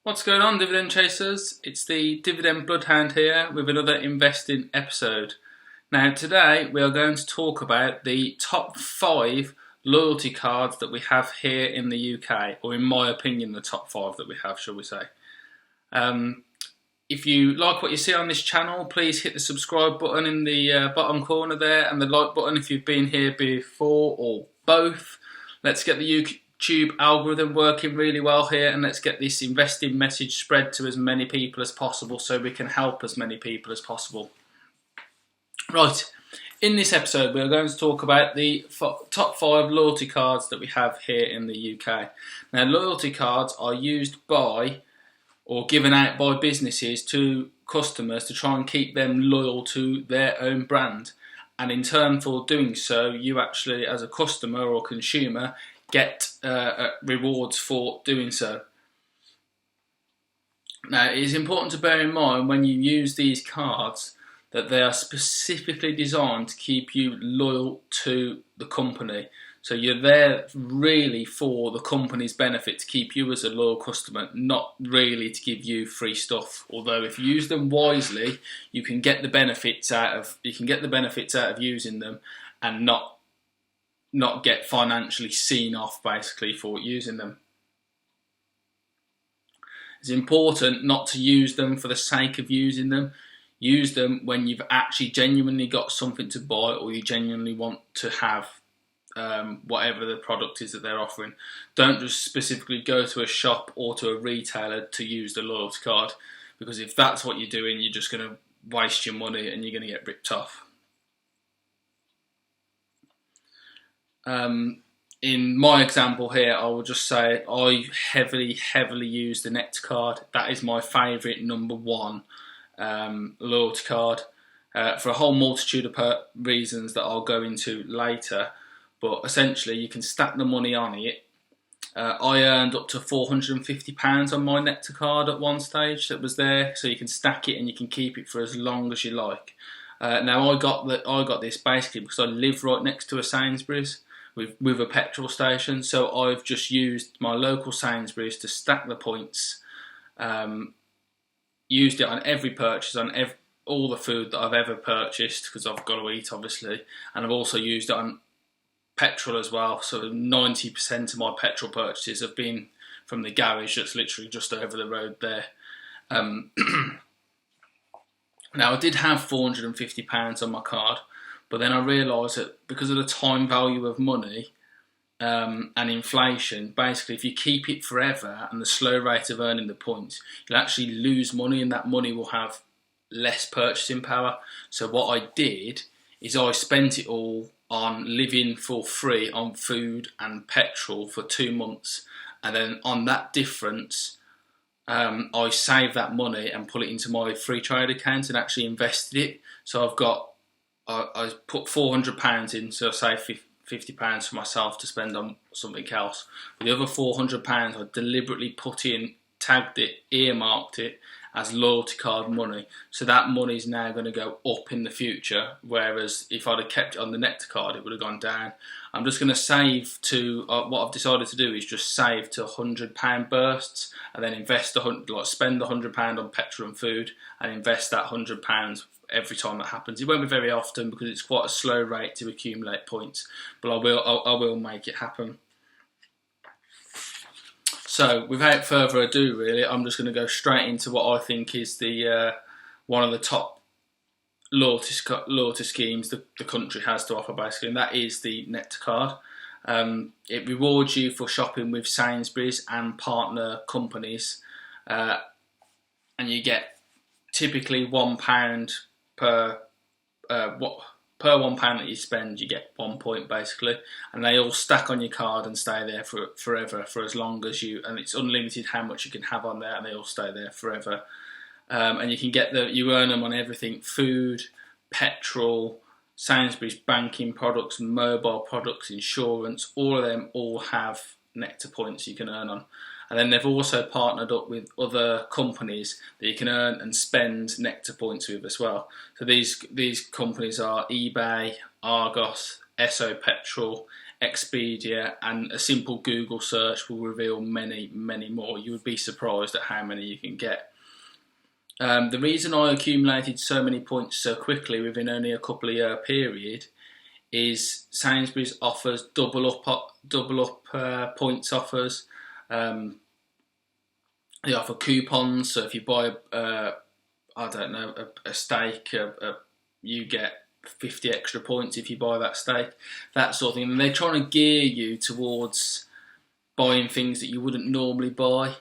What's going on, Dividend Chasers? It's the Dividend Bloodhound here with another investing episode. Now today we are going to talk about the top 5 loyalty cards that we have here in the UK, or in my opinion the top 5 that we have, shall we say. If you like what you see on this channel, please hit the subscribe button in the bottom corner there, and the like button if you've been here before, or both. Let's get the YouTube algorithm working really well here, and let's get this investing message spread to as many people as possible so we can help as many people as possible. Right, in this episode we are going to talk about the top 5 loyalty cards that we have here in the UK. Now, loyalty cards are used by or given out by businesses to customers to try and keep them loyal to their own brand, and in turn for doing so you actually, as a customer or consumer, get rewards for doing so. Now, it is important to bear in mind when you use these cards that they are specifically designed to keep you loyal to the company. So you're there really for the company's benefit, to keep you as a loyal customer, not really to give you free stuff. Although if you use them wisely, you can get the benefits out of using them, and not get financially seen off basically for using them. It's important not to use them for the sake of using them. Use them when you've actually genuinely got something to buy, or you genuinely want to have whatever the product is that they're offering. Don't just specifically go to a shop or to a retailer to use the loyalty card, because if that's what you're doing, you're just going to waste your money and you're going to get ripped off. In my example here, I will just say I heavily use the Nectar card. That is my favourite number 1 loyalty card, for a whole multitude of reasons that I'll go into later. But essentially you can stack the money on it. I earned up to £450 on my Nectar card at one stage that was there, so you can stack it and you can keep it for as long as you like. Now I got this basically because I live right next to a Sainsbury's with a petrol station, so I've just used my local Sainsbury's to stack the points. Used it on every purchase, on all the food that I've ever purchased, because I've got to eat obviously, and I've also used it on petrol as well. So 90% of my petrol purchases have been from the garage that's literally just over the road there. Now, I did have £450 on my card, but then I realised that because of the time value of money and inflation, basically if you keep it forever and the slow rate of earning the points, you'll actually lose money, and that money will have less purchasing power. So what I did is I spent it all on living for free on food and petrol for 2 months, and then on that difference I saved that money and put it into my FREETRADE account and actually invested it. So I put £400 in, so I saved £50 for myself to spend on something else. But the other £400 I deliberately put in, tagged it, earmarked it as loyalty card money. So that money is now going to go up in the future, whereas if I'd have kept it on the Nectar card, it would have gone down. I'm just going to save to, what I've decided to do is just save to £100 bursts, and then spend the £100 on petrol and food, and invest that £100 every time that happens. It won't be very often because it's quite a slow rate to accumulate points, but I will make it happen. So without further ado, really, I'm just going to go straight into what I think is the one of the top loyalty schemes the country has to offer, basically, and that is the Nectar card. It rewards you for shopping with Sainsbury's and partner companies, and you get typically £1 per £1 that you spend, you get 1 point basically, and they all stack on your card and stay there for forever, for as long as and it's unlimited how much you can have on there, and they all stay there forever. And you can you earn them on everything: food, petrol, Sainsbury's banking products, mobile products, insurance. All of them all have Nectar points you can earn on. And then they've also partnered up with other companies that you can earn and spend Nectar points with as well. So these companies are eBay, Argos, Esso Petrol, Expedia, and a simple Google search will reveal many, many more. You would be surprised at how many you can get. The reason I accumulated so many points so quickly within only a couple of year period is Sainsbury's offers double up points offers. They offer coupons, so if you buy a steak, you get 50 extra points if you buy that steak, that sort of thing. And they're trying to gear you towards buying things that you wouldn't normally buy.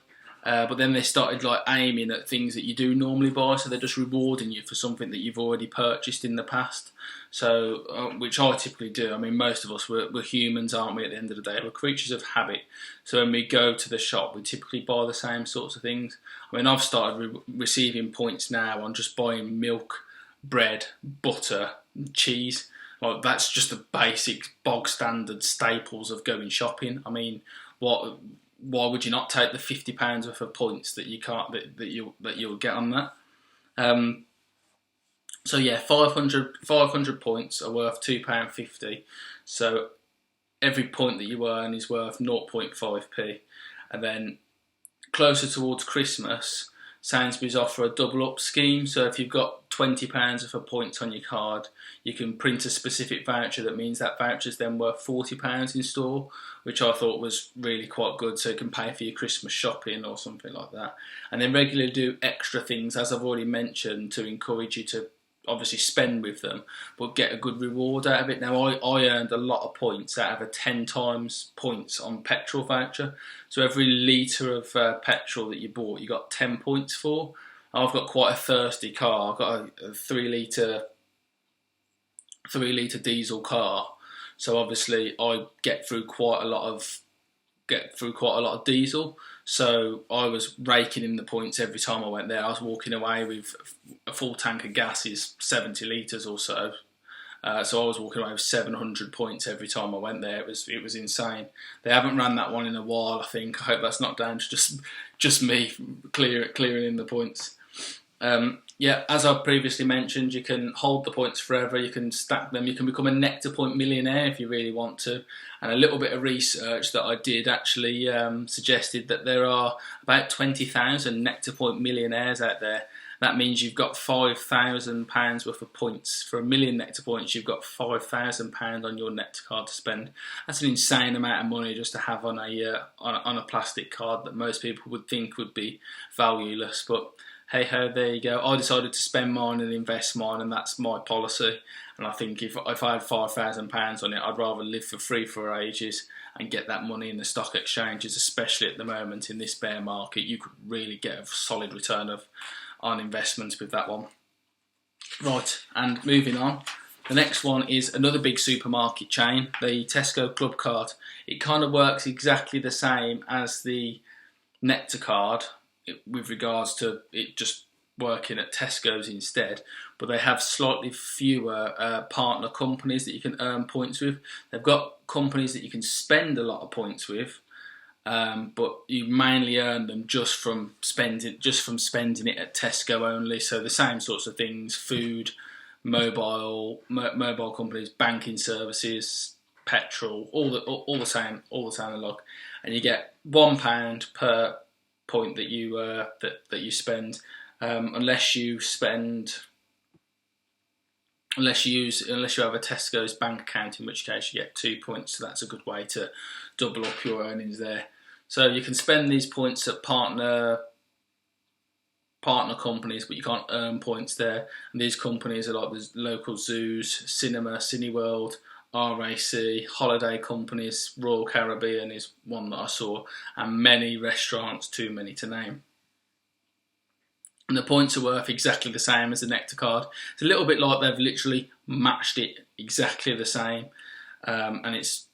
But then they started like aiming at things that you do normally buy, so they're just rewarding you for something that you've already purchased in the past. So, which I typically do. I mean, most of us, we're humans, aren't we, at the end of the day? We're creatures of habit. So when we go to the shop, we typically buy the same sorts of things. I mean, I've started receiving points now on just buying milk, bread, butter, cheese. Like, that's just the basic, bog standard staples of going shopping. I mean, why would you not take the £50 worth of points that you can't that you'll get on that? So yeah, 500 points are worth £2.50. So every point that you earn is worth 0.5p. And then closer towards Christmas, Sainsbury's offer a double up scheme. So if you've got £20 worth of points on your card, you can print a specific voucher that means that voucher's then worth £40 in store, which I thought was really quite good, so you can pay for your Christmas shopping or something like that. And then regularly do extra things, as I've already mentioned, to encourage you to obviously spend with them, but get a good reward out of it. Now, I earned a lot of points out of a 10 times points on petrol voucher. So every litre of petrol that you bought, you got 10 points for. I've got quite a thirsty car. I've got a 3 litre diesel car. So obviously I get through quite a lot of diesel. So I was raking in the points every time I went there. I was walking away with a full tank of gas is 70 litres or so. So I was walking away with 700 points every time I went there. It was insane. They haven't ran that one in a while, I think. I hope that's not down to just me clearing in the points. Yeah, as I previously mentioned, you can hold the points forever, you can stack them, you can become a Nectar point millionaire if you really want to. And a little bit of research that I did actually suggested that there are about 20,000 Nectar point millionaires out there. That means you've got £5,000 worth of points. For 1 million Nectar points, you've got £5,000 on your Nectar card to spend. That's an insane amount of money just to have on a plastic card that most people would think would be valueless. But hey ho, there you go. I decided to spend mine and invest mine, and that's my policy. And I think if I had £5,000 on it, I'd rather live for free for ages and get that money in the stock exchanges, especially at the moment in this bear market. You could really get a solid return on investments with that one. Right, and moving on. The next one is another big supermarket chain, the Tesco Club Card. It kind of works exactly the same as the Nectar card, with regards to it just working at Tesco's instead, but they have slightly fewer partner companies that you can earn points with. They've got companies that you can spend a lot of points with, but you mainly earn them just from spending it at Tesco only. So the same sorts of things: food, mobile companies, banking services, petrol, all the same alike. And you get £1 per point that you spend, unless you have a Tesco's bank account, in which case you get 2 points. So that's a good way to double up your earnings there. So you can spend these points at partner companies, but you can't earn points there. And these companies are like the local zoos, cinema, Cineworld, RAC, holiday companies, Royal Caribbean is one that I saw, and many restaurants, too many to name. And the points are worth exactly the same as the Nectar card. It's a little bit like they've literally matched it exactly the same. And it's...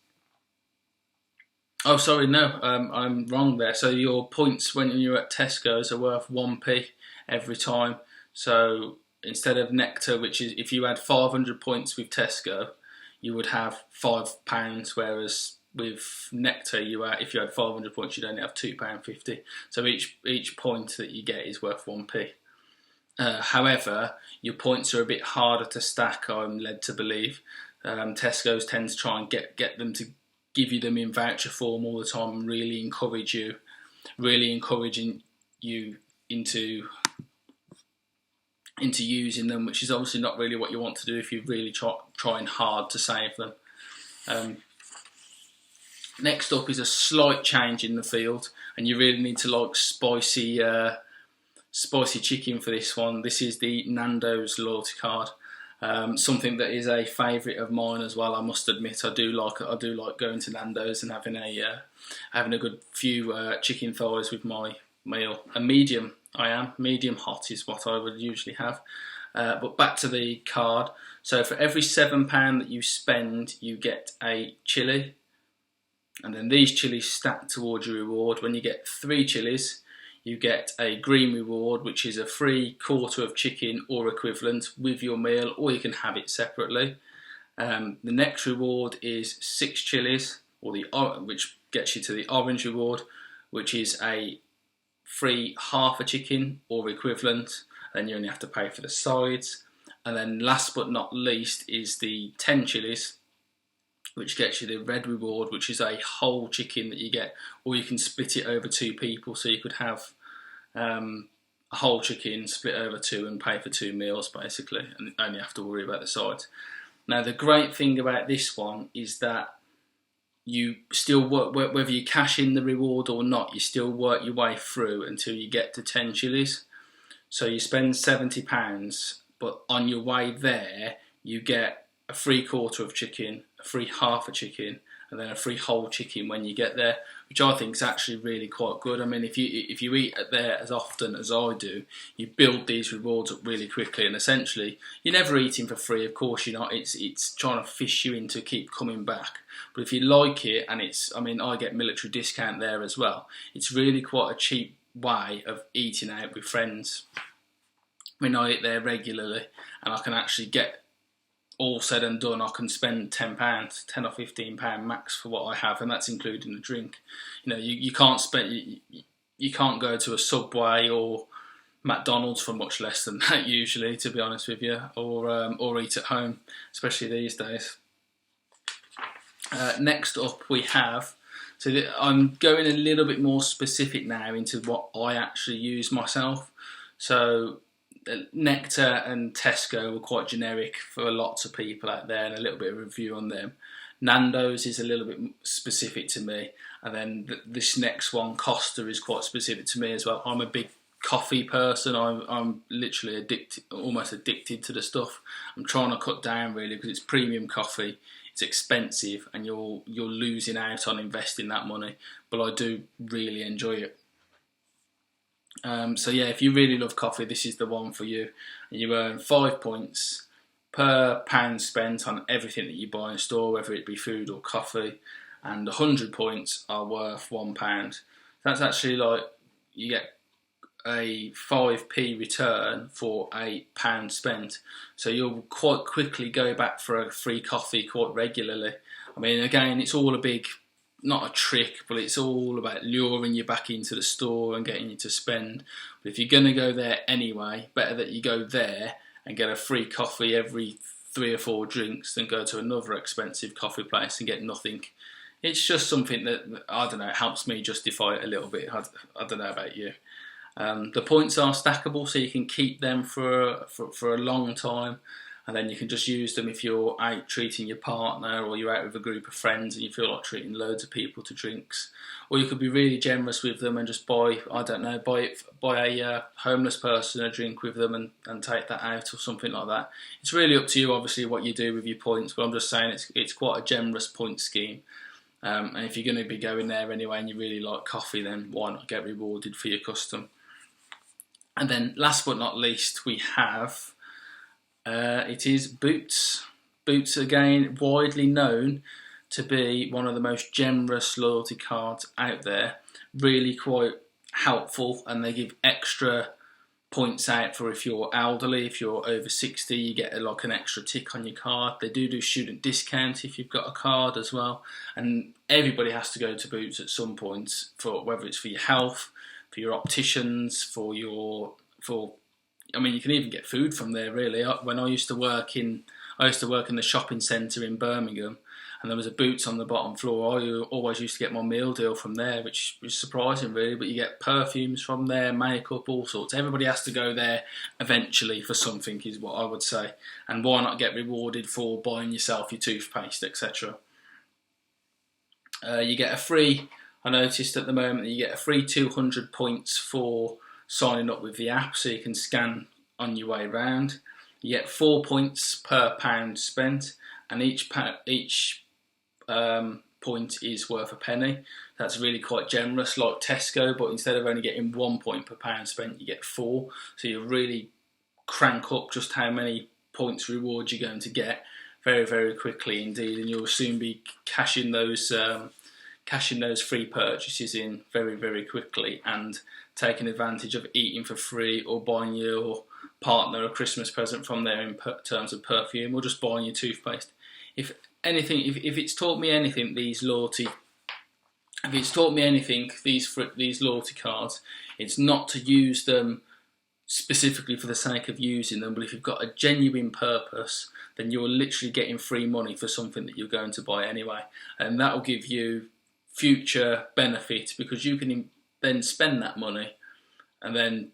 Oh, sorry, no, I'm wrong there. So your points when you're at Tesco's are worth 1p every time. So instead of Nectar, which is if you had 500 points with Tesco, you would have £5, whereas with Nectar, if you had 500 points, you'd only have £2.50. So each point that you get is worth 1p. However, your points are a bit harder to stack, I'm led to believe. Tesco's tend to try and get them to give you them in voucher form all the time and really encouraging you into using them, which is obviously not really what you want to do if you're really trying hard to save them. Next up is a slight change in the field, and you really need to like spicy chicken for this one. This is the Nandos loyalty card. Something that is a favourite of mine as well. I must admit, I do like going to Nandos and having a good few chicken thighs with my meal. A medium hot is what I would usually have. But back to the card. So for every £7 that you spend, you get a chilli, and then these chilies stack towards your reward. When you get 3 chilies, you get a green reward, which is a free quarter of chicken or equivalent with your meal, or you can have it separately. The next reward is 6 chilies, which gets you to the orange reward, which is a free half a chicken or equivalent. Then you only have to pay for the sides. And then last but not least is the 10 chilies, which gets you the red reward, which is a whole chicken that you get, or you can split it over 2 people, so you could have a whole chicken split over 2 and pay for 2 meals basically, and only have to worry about the sides. Now the great thing about this one is that you still work, whether you cash in the reward or not, you still work your way through until you get to 10 chilies. So you spend £70, but on your way there you get a free quarter of chicken, a free half a chicken, and then a free whole chicken when you get there, which I think is actually really quite good. I mean, if you eat at there as often as I do, you build these rewards up really quickly, and essentially you're never eating for free. Of course you're not. It's trying to fish you in to keep coming back. But if you like it, and I get military discount there as well. It's really quite a cheap way of eating out with friends. I mean, I eat there regularly, and I can actually get, all said and done, I can spend £10, £10 or £15 max for what I have, and that's including the drink. You know, you can't go to a Subway or McDonald's for much less than that usually, to be honest with you, or eat at home, especially these days. Next up we have, I'm going a little bit more specific now into what I actually use myself. So Nectar and Teco were quite generic for lots of people out there, and a little bit of a review on them. Nandos is a little bit specific to me, and then this next one, Costa, is quite specific to me as well. I'm a big coffee person. I'm literally almost addicted to the stuff. I'm trying to cut down really because it's premium coffee. It's expensive, and you're losing out on investing that money. But I do really enjoy it. So yeah, if you really love coffee, this is the one for you. And you earn 5 points per £1 spent on everything that you buy in store, whether it be food or coffee, and 100 points are worth £1. That's actually like, you get a 5p return for £1 spent. So you'll quite quickly go back for a free coffee quite regularly. I mean, again, it's all not a trick, but it's all about luring you back into the store and getting you to spend. But if you're going to go there anyway, better that you go there and get a free coffee every 3 or 4 drinks than go to another expensive coffee place and get nothing. It's just something that, I don't know, it helps me justify it a little bit. I don't know about you. The points are stackable, so you can keep them for a long time. And then you can just use them if you're out treating your partner, or you're out with a group of friends and you feel like treating loads of people to drinks. Or you could be really generous with them and just buy a homeless person a drink with them and take that out or something like that. It's really up to you, obviously, what you do with your points, but I'm just saying it's quite a generous point scheme. And if you're going to be going there anyway and you really like coffee, then why not get rewarded for your custom? And then last but not least, we have... it is Boots. Boots, again, widely known to be one of the most generous loyalty cards out there. Really quite helpful, and they give extra points out for if you're elderly. If you're over 60, you get like an extra tick on your card. They do student discount if you've got a card as well. And everybody has to go to Boots at some point, for whether it's for your health, for your opticians, I mean, you can even get food from there, really. When I used to work in the shopping centre in Birmingham, and there was a Boots on the bottom floor. I always used to get my meal deal from there, which was surprising really, but you get perfumes from there, makeup, all sorts. Everybody has to go there eventually for something, is what I would say. And why not get rewarded for buying yourself your toothpaste, etc. You get a free, I noticed at the moment, you get a free 200 points for signing up with the app, so you can scan on your way round. You get 4 points per pound spent, and each point is worth a penny. That's really quite generous, like Tesco, but instead of only getting 1 point per pound spent, you get 4. So you really crank up just how many points reward you're going to get very, very quickly indeed, and you'll soon be cashing those free purchases in very, very quickly, and taking advantage of eating for free, or buying your partner a Christmas present from there in terms of perfume, or just buying your toothpaste. If anything, if it's taught me anything, these loyalty cards, it's not to use them specifically for the sake of using them, but if you've got a genuine purpose, then you're literally getting free money for something that you're going to buy anyway, and that will give you future benefit, because you can then spend that money, and then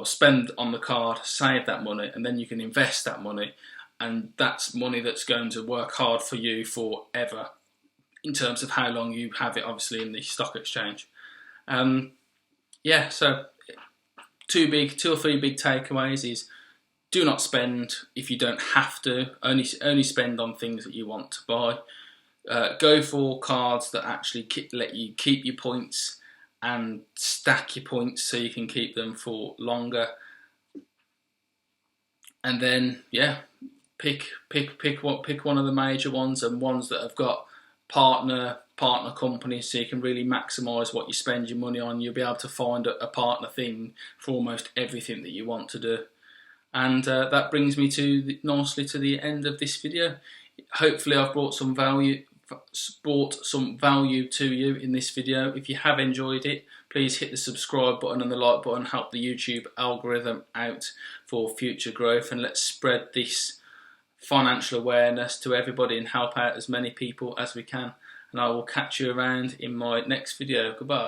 spend on the card, save that money, and then you can invest that money, and that's money that's going to work hard for you forever in terms of how long you have it, obviously, in the stock exchange. Yeah, so two or three big takeaways is: do not spend if you don't have to. Only spend on things that you want to buy. Go for cards that actually let you keep your points and stack your points so you can keep them for longer. And then, yeah, pick one of the major ones, and ones that have got partner companies, so you can really maximise what you spend your money on. You'll be able to find a partner thing for almost everything that you want to do. And that brings me nicely to the end of this video. Hopefully I've brought some value to you in this video. If you have enjoyed it, please hit the subscribe button and the like button. Help the YouTube algorithm out for future growth, and let's spread this financial awareness to everybody and help out as many people as we can. And I will catch you around in my next video. Goodbye.